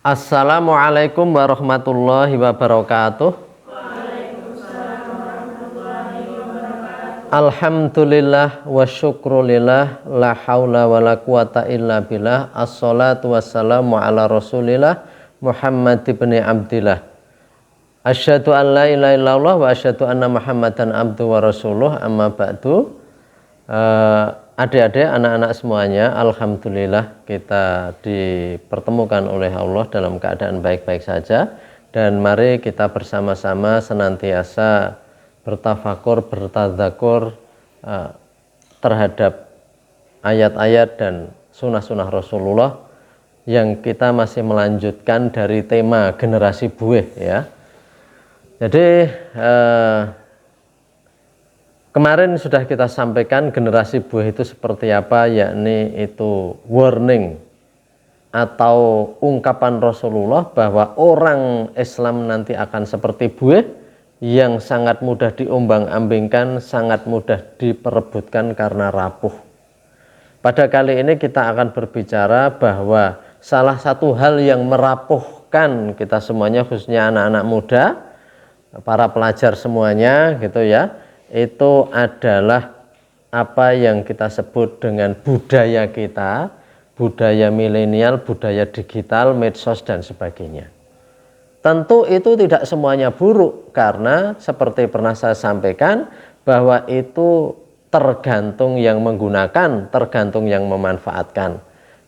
Assalamualaikum warahmatullahi wabarakatuh. Alhamdulillah wa syukrulillah, la haula wa la quwata illa billah. Assalatu wassalamu ala rasulillah Muhammad ibn Abdillah. Asyhadu an la ilaha illallah wa asyhadu anna Muhammadan abdu wa rasuluh. Amma ba'du. Adik-adik, anak-anak semuanya, alhamdulillah kita dipertemukan oleh Allah dalam keadaan baik-baik saja. Dan mari kita bersama-sama senantiasa bertafakur, bertadzakur terhadap ayat-ayat dan sunnah-sunnah Rasulullah yang kita masih melanjutkan dari tema generasi buih ya. Jadi kemarin sudah kita sampaikan generasi buih itu seperti apa, yakni itu warning atau ungkapan Rasulullah bahwa orang Islam nanti akan seperti buih yang sangat mudah diombang-ambingkan, sangat mudah diperebutkan karena rapuh. Pada kali ini kita akan berbicara bahwa salah satu hal yang merapuhkan kita semuanya, khususnya anak-anak muda, para pelajar semuanya gitu ya, itu adalah apa yang kita sebut dengan budaya kita, budaya milenial, budaya digital, medsos dan sebagainya. Tentu itu tidak semuanya buruk, karena seperti pernah saya sampaikan bahwa itu tergantung yang menggunakan, tergantung yang memanfaatkan.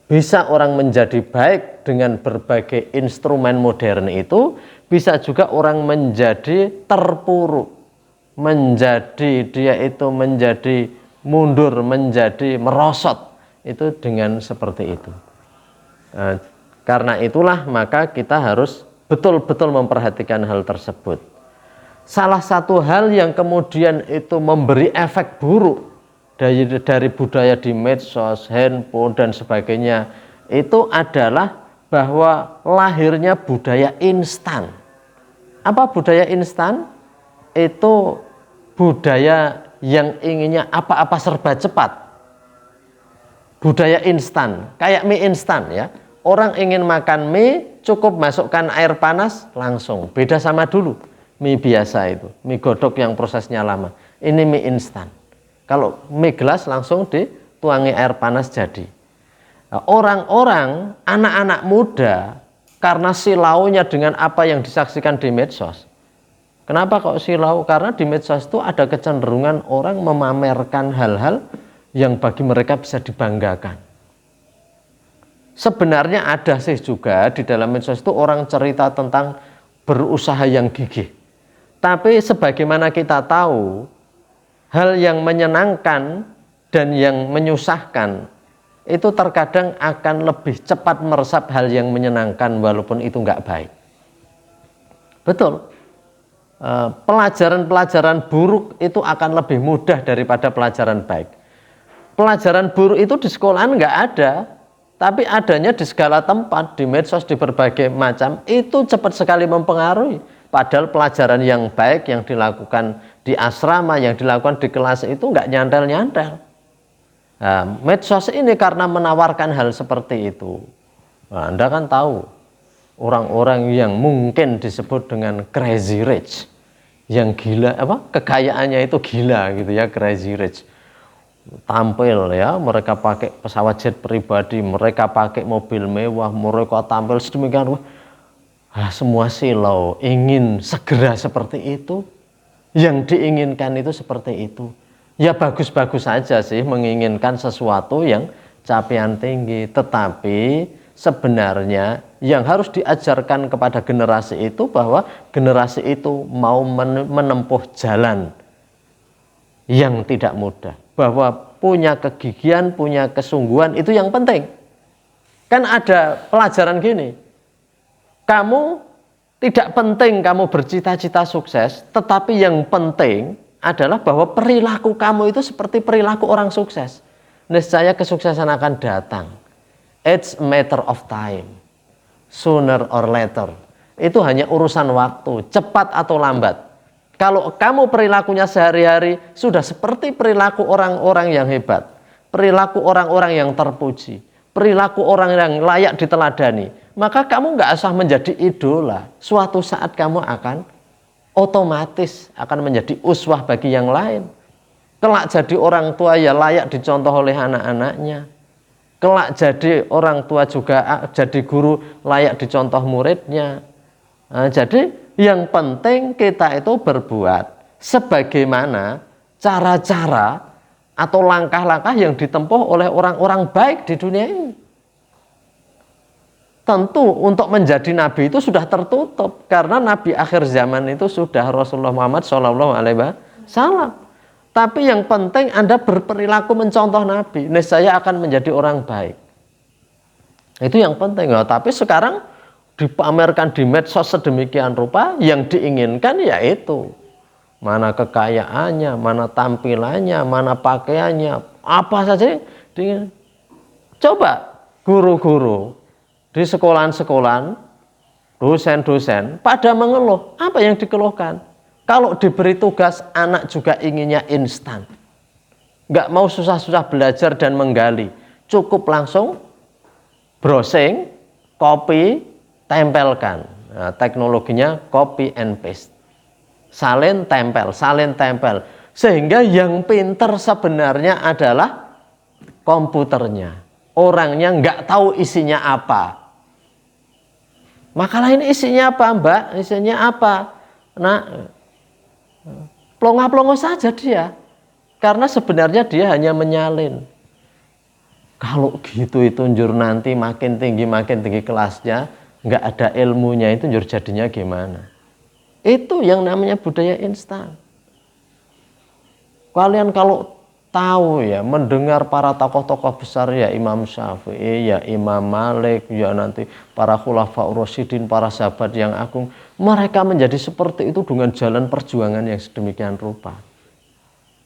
Bisa orang menjadi baik dengan berbagai instrumen modern itu, bisa juga orang menjadi terpuruk, menjadi dia itu menjadi mundur, menjadi merosot itu dengan seperti itu. Karena itulah maka kita harus betul-betul memperhatikan hal tersebut. Salah satu hal yang kemudian itu memberi efek buruk dari budaya di medsos, handphone dan sebagainya itu adalah bahwa lahirnya budaya instan. Apa budaya instan? Itu budaya yang inginnya apa-apa serba cepat. Budaya instan, kayak mie instan ya. Orang ingin makan mie, cukup masukkan air panas, langsung. Beda sama dulu, mie biasa itu, mie godok yang prosesnya lama. Ini mie instan. Kalau mie gelas langsung dituangi air panas jadi. Nah, orang-orang, anak-anak muda, karena silaunya dengan apa yang disaksikan di medsos. Kenapa kok silau? Karena di medsos itu ada kecenderungan orang memamerkan hal-hal yang bagi mereka bisa dibanggakan. Sebenarnya ada sih juga di dalam medsos itu orang cerita tentang berusaha yang gigih. Tapi sebagaimana kita tahu, hal yang menyenangkan dan yang menyusahkan itu terkadang akan lebih cepat meresap hal yang menyenangkan walaupun itu nggak baik. Betul. Pelajaran-pelajaran buruk itu akan lebih mudah daripada pelajaran baik. Pelajaran buruk itu di sekolahan nggak ada. Tapi adanya di segala tempat, di medsos, di berbagai macam, itu cepat sekali mempengaruhi. Padahal pelajaran yang baik yang dilakukan di asrama, yang dilakukan di kelas itu nggak nyantel-nyantel. Nah, medsos ini karena menawarkan hal seperti itu. Nah, Anda kan tahu, orang-orang yang mungkin disebut dengan crazy rich, yang gila, kekayaannya itu gila gitu ya, crazy rich. Tampil ya, mereka pakai pesawat jet pribadi, mereka pakai mobil mewah, mereka tampil sedemikian rupa. Semua silau ingin segera seperti itu, yang diinginkan itu seperti itu. Ya bagus-bagus saja sih menginginkan sesuatu yang capaian tinggi, tetapi sebenarnya yang harus diajarkan kepada generasi itu bahwa generasi itu mau menempuh jalan yang tidak mudah, bahwa punya kegigihan, punya kesungguhan, itu yang penting. Kan ada pelajaran gini, kamu tidak penting kamu bercita-cita sukses, tetapi yang penting adalah bahwa perilaku kamu itu seperti perilaku orang sukses. Niscaya kesuksesan akan datang. It's a matter of time, sooner or later. Itu hanya urusan waktu, cepat atau lambat. Kalau kamu perilakunya sehari-hari sudah seperti perilaku orang-orang yang hebat, perilaku orang-orang yang terpuji, perilaku orang yang layak diteladani, maka kamu nggak usah menjadi idola. Suatu saat kamu akan otomatis akan menjadi uswah bagi yang lain. Kelak jadi orang tua ya layak dicontoh oleh anak-anaknya. Kelak jadi orang tua juga jadi guru layak dicontoh muridnya. Nah, jadi yang penting kita itu berbuat sebagaimana cara-cara atau langkah-langkah yang ditempuh oleh orang-orang baik di dunia ini. Tentu untuk menjadi nabi itu sudah tertutup karena nabi akhir zaman itu sudah Rasulullah Muhammad SAW. Tapi yang penting Anda berperilaku mencontoh nabi, niscaya akan menjadi orang baik. Itu yang penting. Nah, tapi sekarang dipamerkan di medsos sedemikian rupa, yang diinginkan yaitu mana kekayaannya, mana tampilannya, mana pakaiannya, apa saja diingin. Coba guru-guru di sekolahan-sekolahan, dosen-dosen pada mengeluh. Apa yang dikeluhkan? Kalau diberi tugas, anak juga inginnya instan. Nggak mau susah-susah belajar dan menggali. Cukup langsung browsing, copy, tempelkan. Nah, teknologinya copy and paste. Salin tempel, salin tempel. Sehingga yang pinter sebenarnya adalah komputernya. Orangnya nggak tahu isinya apa. Makalah ini isinya apa, Mbak? Isinya apa? Nah, plonga-plongo saja dia. Karena sebenarnya dia hanya menyalin. Kalau gitu itu njur nanti makin tinggi kelasnya, nggak ada ilmunya itu njur jadinya gimana? Itu yang namanya budaya instan. Kalian kalau tahu ya, mendengar para tokoh-tokoh besar ya Imam Syafi'i, ya Imam Malik, ya nanti para khulafaur rasyidin, para sahabat yang agung, mereka menjadi seperti itu dengan jalan perjuangan yang sedemikian rupa.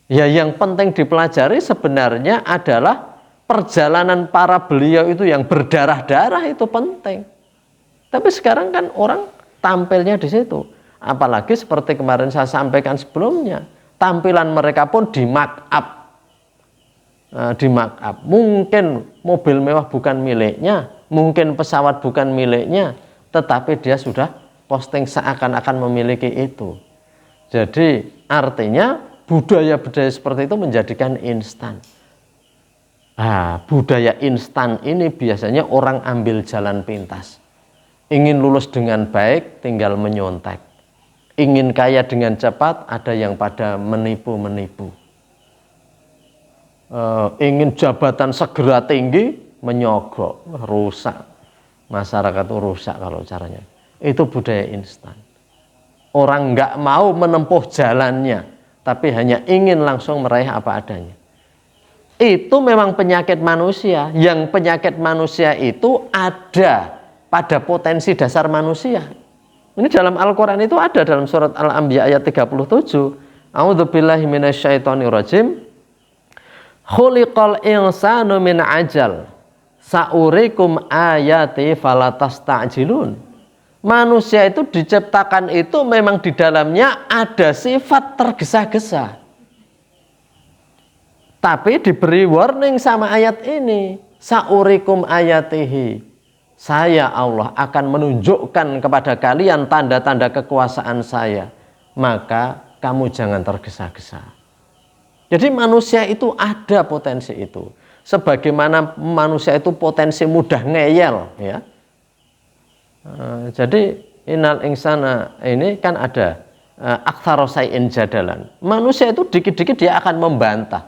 Ya yang penting dipelajari sebenarnya adalah perjalanan para beliau itu yang berdarah-darah, itu penting. Tapi sekarang kan orang tampilnya di situ. Apalagi seperti kemarin saya sampaikan sebelumnya, tampilan mereka pun di mark up. Mungkin mobil mewah bukan miliknya, mungkin pesawat bukan miliknya, tetapi dia sudah posting seakan-akan memiliki itu. Jadi artinya budaya-budaya seperti itu menjadikan instan. Budaya instan ini biasanya orang ambil jalan pintas. Ingin lulus dengan baik tinggal menyontek. Ingin kaya dengan cepat ada yang pada menipu-menipu. Ingin jabatan segera tinggi menyogok, rusak. Masyarakat itu rusak kalau caranya. Itu budaya instan. Orang nggak mau menempuh jalannya, tapi hanya ingin langsung meraih apa adanya. Itu memang penyakit manusia. Yang penyakit manusia itu ada pada potensi dasar manusia. Ini dalam Al-Quran itu ada dalam surat Al-Anbiya ayat 37. A'udzubillahi minasyaitonirrajim. Khuliqal insanu min ajal saurikum ayati falatasta'jilun. Manusia itu diciptakan itu memang di dalamnya ada sifat tergesa-gesa. Tapi diberi warning sama ayat ini. Saurikum ayatihi. Saya Allah akan menunjukkan kepada kalian tanda-tanda kekuasaan saya. Maka kamu jangan tergesa-gesa. Jadi manusia itu ada potensi itu. Sebagaimana manusia itu potensi mudah ngeyel. Ya. Jadi innal insana ini kan ada aktsara syai'in jadalan. Manusia itu dikit-dikit dia akan membantah.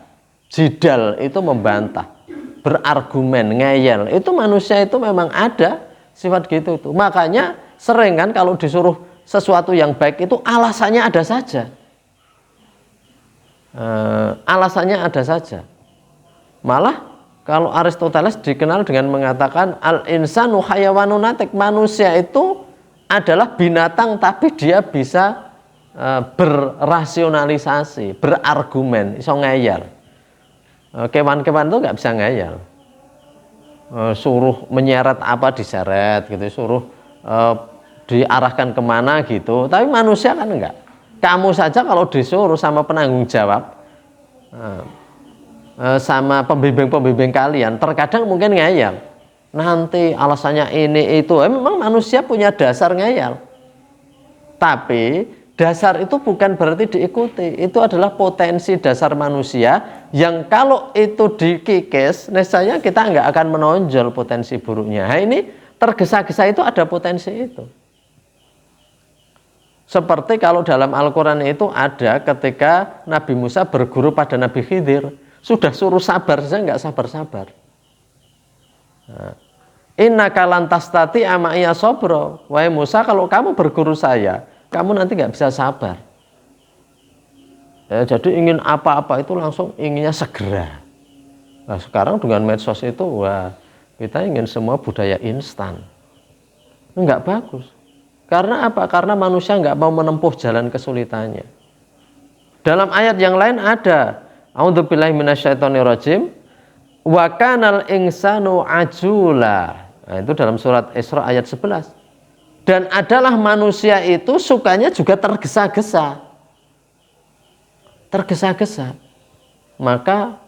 Jidal itu membantah. Berargumen, ngeyel. Itu manusia itu memang ada sifat gitu itu. Makanya sering kan kalau disuruh sesuatu yang baik itu alasannya ada saja. Alasannya ada saja. Malah kalau Aristoteles dikenal dengan mengatakan al-insanu hayawanun natik. Manusia itu adalah binatang tapi dia bisa berrasionalisasi, berargumen, iso ngeyel. Kewan-kewan itu nggak bisa ngeyel. Suruh menyeret apa diseret gitu, suruh diarahkan kemana gitu. Tapi manusia kan enggak. Kamu saja kalau disuruh sama penanggung jawab, sama pembimbing-pembimbing kalian, terkadang mungkin ngeyel. nanti alasannya ini itu. Memang manusia punya dasar ngeyel. Tapi dasar itu bukan berarti diikuti. Itu adalah potensi dasar manusia yang kalau itu dikikis, nescaya kita nggak akan menonjol potensi buruknya. Nah, ini tergesa-gesa itu ada potensi itu. Seperti kalau dalam Al-Quran itu ada ketika Nabi Musa berguru pada Nabi Khidir, sudah suruh sabar saja nggak sabar-sabar. Innaka lan tastati amaiya sobro. Wahai Musa, kalau kamu berguru saya, kamu nanti nggak bisa sabar. Ya, jadi ingin apa-apa itu langsung inginnya segera. Nah, sekarang dengan medsos itu, wah, kita ingin semua budaya instan. Enggak bagus. Karena apa? Karena manusia nggak mau menempuh jalan kesulitannya. Dalam ayat yang lain ada, a'udzubillahi minasyaitonirrajim, wa kanal insanu ajula. Nah, itu dalam surat Isra ayat 11. Dan adalah manusia itu sukanya juga tergesa-gesa. Tergesa-gesa. Maka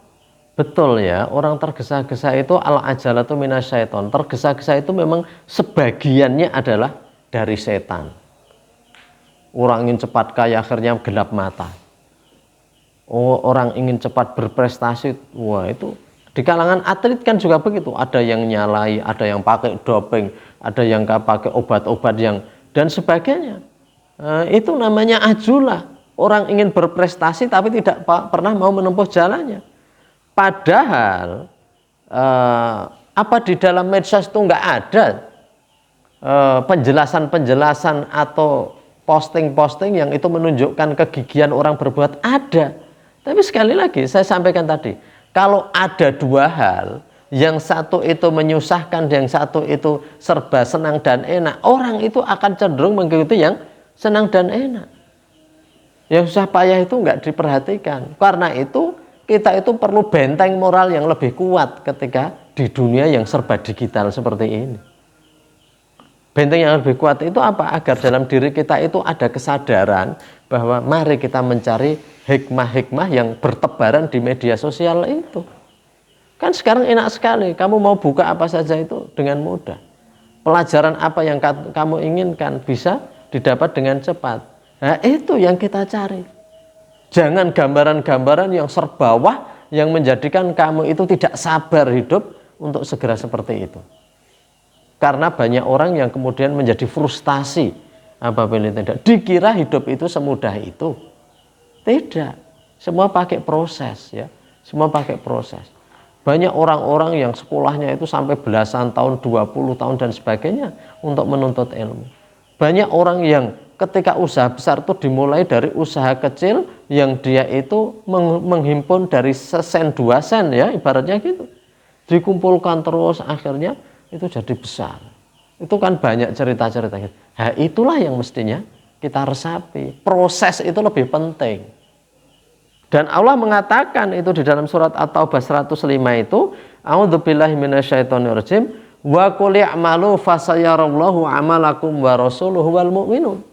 betul ya, orang tergesa-gesa itu al-ajalatu minasyaiton. Tergesa-gesa itu memang sebagiannya adalah dari setan. Orang ingin cepat kaya akhirnya gelap mata. Orang ingin cepat berprestasi, wah itu di kalangan atlet kan juga begitu. Ada yang nyalai, ada yang pakai doping, ada yang pakai obat-obat yang dan sebagainya. Itu namanya ajulah. Orang ingin berprestasi tapi tidak pernah mau menempuh jalannya. Padahal apa di dalam medsos itu nggak ada penjelasan-penjelasan atau posting-posting yang itu menunjukkan kegigihan orang berbuat? Ada. Tapi sekali lagi saya sampaikan tadi, kalau ada dua hal, yang satu itu menyusahkan, yang satu itu serba senang dan enak, orang itu akan cenderung mengikuti yang senang dan enak. Yang susah payah itu nggak diperhatikan. Karena itu kita itu perlu benteng moral yang lebih kuat ketika di dunia yang serba digital seperti ini. Benteng yang lebih kuat itu apa? Agar dalam diri kita itu ada kesadaran bahwa mari kita mencari hikmah-hikmah yang bertebaran di media sosial itu. Kan sekarang enak sekali, kamu mau buka apa saja itu dengan mudah. Pelajaran apa yang kamu inginkan bisa didapat dengan cepat. Nah, itu yang kita cari. Jangan gambaran-gambaran yang serbawah yang menjadikan kamu itu tidak sabar hidup untuk segera seperti itu. Karena banyak orang yang kemudian menjadi frustasi apabila tidak dikira hidup itu semudah itu. Tidak, semua pakai proses ya, semua pakai proses. Banyak orang-orang yang sekolahnya itu sampai belasan tahun, 20 tahun dan sebagainya untuk menuntut ilmu. Banyak orang yang ketika usaha besar itu dimulai dari usaha kecil yang dia itu menghimpun dari sesen 2 sen ya, ibaratnya gitu. Dikumpulkan terus akhirnya itu jadi besar. Itu kan banyak cerita-cerita gitu. Nah, itulah yang mestinya kita resapi. Proses itu lebih penting. Dan Allah mengatakan itu di dalam surat At-Taubah 105 itu, a'udzubillahi minasyaitonirrajim, wa qul i'malu fasayarallahu amalakum wa rasuluhu wal mu'minun.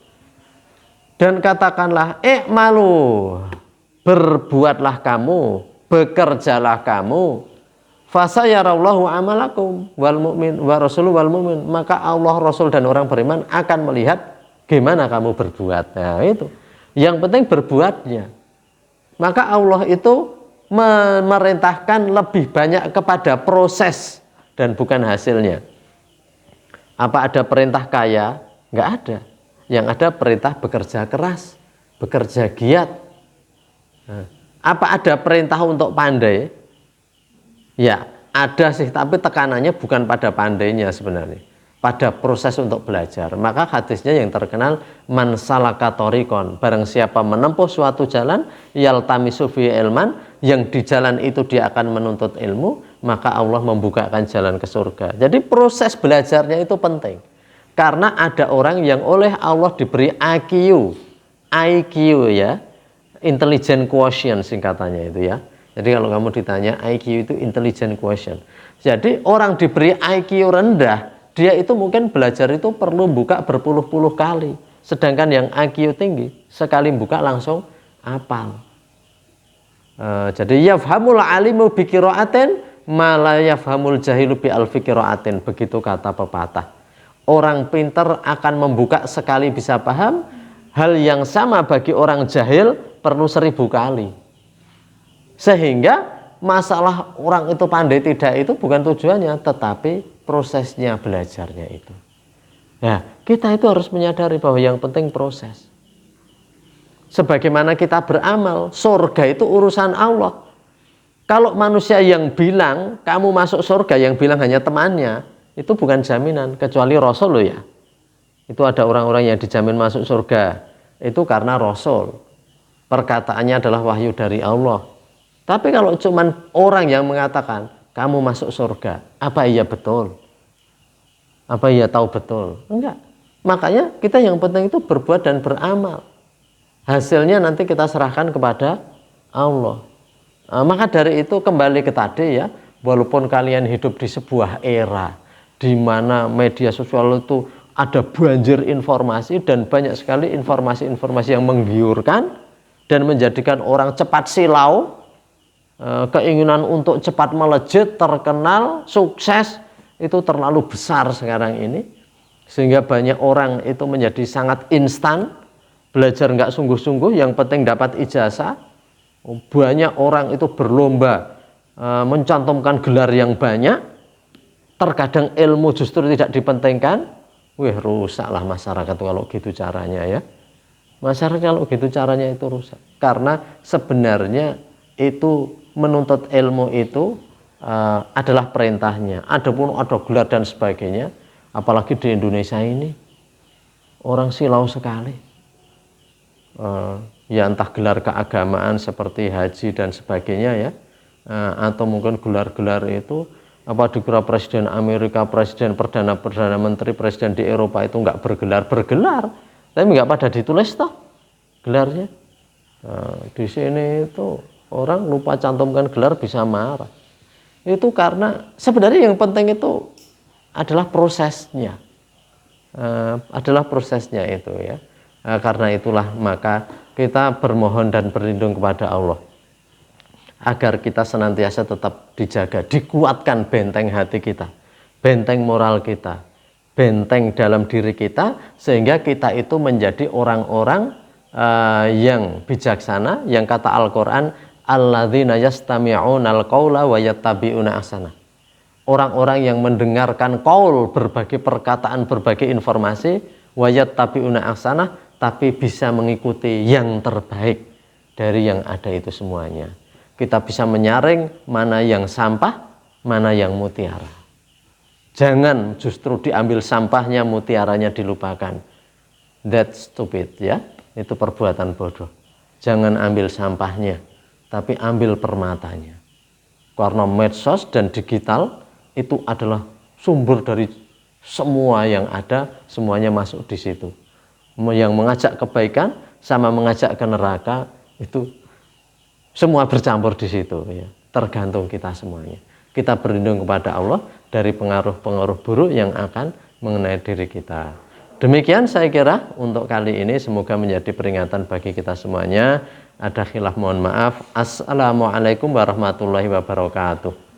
Dan katakanlah, i'malu, berbuatlah kamu, bekerjalah kamu, fasayarallahu amalakum wal mu'min wa rasuluhu wal mu'min, maka Allah, Rasul dan orang beriman akan melihat gimana kamu berbuat. Nah, itu. Yang penting berbuatnya. Maka Allah itu memerintahkan lebih banyak kepada proses dan bukan hasilnya. Apa ada perintah kaya? Enggak ada. Yang ada perintah bekerja keras, bekerja giat. Nah, apa ada perintah untuk pandai? Ya, ada sih, tapi tekanannya bukan pada pandainya sebenarnya, pada proses untuk belajar. Maka hadisnya yang terkenal, man salaka thoriqon, barang siapa menempuh suatu jalan, yaltamisu fi ilman, yang di jalan itu dia akan menuntut ilmu, maka Allah membukakan jalan ke surga. Jadi proses belajarnya itu penting. Karena ada orang yang oleh Allah diberi IQ ya, intelligent quotient singkatannya itu ya. Jadi kalau kamu ditanya IQ itu intelligent quotient. Jadi orang diberi IQ rendah, dia itu mungkin belajar itu perlu buka berpuluh-puluh kali. Sedangkan yang IQ tinggi, sekali buka langsung hafal. Jadi yafhamul alimu biqiraatin ma la yafhamul jahilu bi alfi qiraatin, begitu kata pepatah. Orang pintar akan membuka sekali bisa paham, hal yang sama bagi orang jahil perlu 1000 kali. Sehingga masalah orang itu pandai tidak itu bukan tujuannya, tetapi prosesnya belajarnya itu. Nah, kita itu harus menyadari bahwa yang penting proses. Sebagaimana kita beramal, surga itu urusan Allah. Kalau manusia yang bilang kamu masuk surga, yang bilang hanya temannya, itu bukan jaminan, kecuali Rasul loh ya. Itu ada orang-orang yang dijamin masuk surga, itu karena Rasul. Perkataannya adalah wahyu dari Allah. Tapi kalau cuman orang yang mengatakan kamu masuk surga, apa iya betul? Apa iya tahu betul? Enggak. Makanya kita yang penting itu berbuat dan beramal. Hasilnya nanti kita serahkan kepada Allah. Maka dari itu kembali ke tadi ya, walaupun kalian hidup di sebuah era di mana media sosial itu ada banjir informasi dan banyak sekali informasi-informasi yang menggiurkan dan menjadikan orang cepat silau, keinginan untuk cepat melejit, terkenal, sukses itu terlalu besar sekarang ini, sehingga banyak orang itu menjadi sangat instan, belajar nggak sungguh-sungguh, yang penting dapat ijazah. Banyak orang itu berlomba mencantumkan gelar yang banyak, terkadang ilmu justru tidak dipentingkan. Wih, rusaklah masyarakat kalau gitu caranya ya. Masyarakat kalau gitu caranya itu rusak, karena sebenarnya itu menuntut ilmu itu adalah perintahnya. Adapun ada gelar dan sebagainya, apalagi di Indonesia ini orang silau sekali. Ya entah gelar keagamaan seperti haji dan sebagainya ya, atau mungkin gelar-gelar itu apa dikira presiden Amerika, presiden, perdana menteri, presiden di Eropa itu nggak bergelar, tapi nggak pada ditulis toh gelarnya. Di sini itu orang lupa cantumkan gelar bisa marah. Itu karena sebenarnya yang penting itu adalah prosesnya, itu ya. Karena itulah maka kita bermohon dan berlindung kepada Allah agar kita senantiasa tetap dijaga, dikuatkan benteng hati kita, benteng moral kita, benteng dalam diri kita, sehingga kita itu menjadi orang-orang yang bijaksana, yang kata Al-Quran, alladzina yastami'unal qawla wa yattabi'una ahsana. Orang-orang yang mendengarkan qaul, berbagai perkataan, berbagai informasi, wa yattabi'una ahsana, tapi bisa mengikuti yang terbaik dari yang ada itu semuanya. Kita bisa menyaring mana yang sampah, mana yang mutiara. Jangan justru diambil sampahnya, mutiaranya dilupakan. That's stupid ya. Itu perbuatan bodoh. Jangan ambil sampahnya, tapi ambil permatanya. Karena medsos dan digital itu adalah sumber dari semua yang ada, semuanya masuk di situ. Yang mengajak kebaikan sama mengajak ke neraka itu semua bercampur di situ ya. Tergantung kita semuanya. Kita berlindung kepada Allah dari pengaruh-pengaruh buruk yang akan mengenai diri kita. Demikian saya kira untuk kali ini, semoga menjadi peringatan bagi kita semuanya. Ada khilaf mohon maaf. Assalamualaikum warahmatullahi wabarakatuh.